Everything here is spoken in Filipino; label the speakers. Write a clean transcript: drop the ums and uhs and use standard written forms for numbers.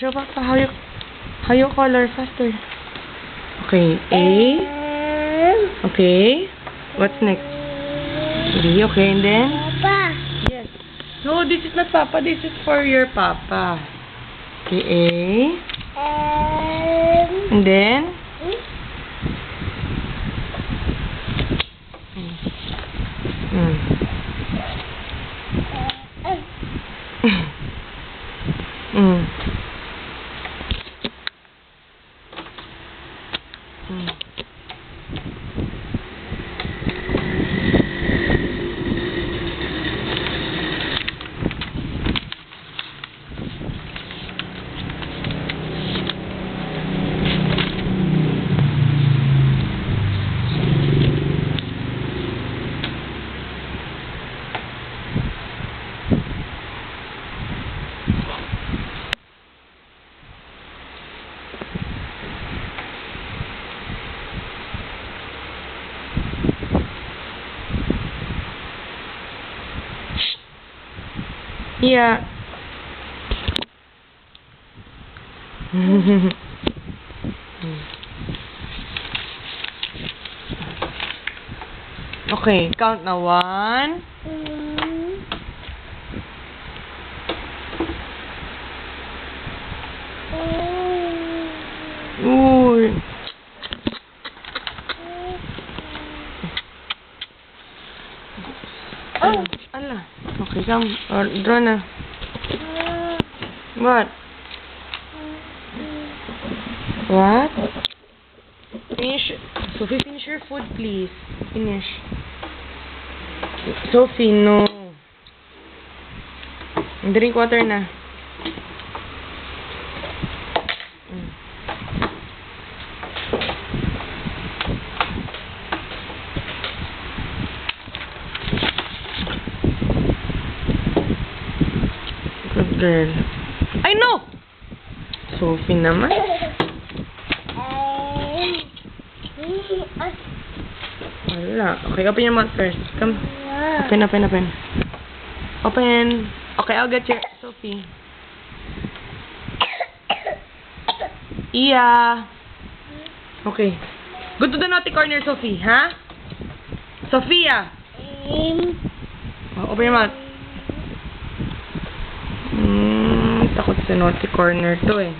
Speaker 1: Show Papa how you color faster. Okay, A. Okay. What's next? B. Okay, and then?
Speaker 2: Papa.
Speaker 1: Yes. No, this is not Papa. This is for your Papa. Okay, A. And then? Yeah. Okay, count na 1. Uy. Ala. Okay, come. Or, draw na. What? What? Finish. Sophie, finish your food, please. Finish. Sophie, no. Drink water na. Good girl. I know! Sophie naman. Wala. Okay, open your mouth first. Come. Open. Open. Okay, I'll get your Sophie. Iya. Okay. Go to the naughty corner, Sophie, ha? Sophia. Oh, open your mouth. Takot sa naughty corner to eh.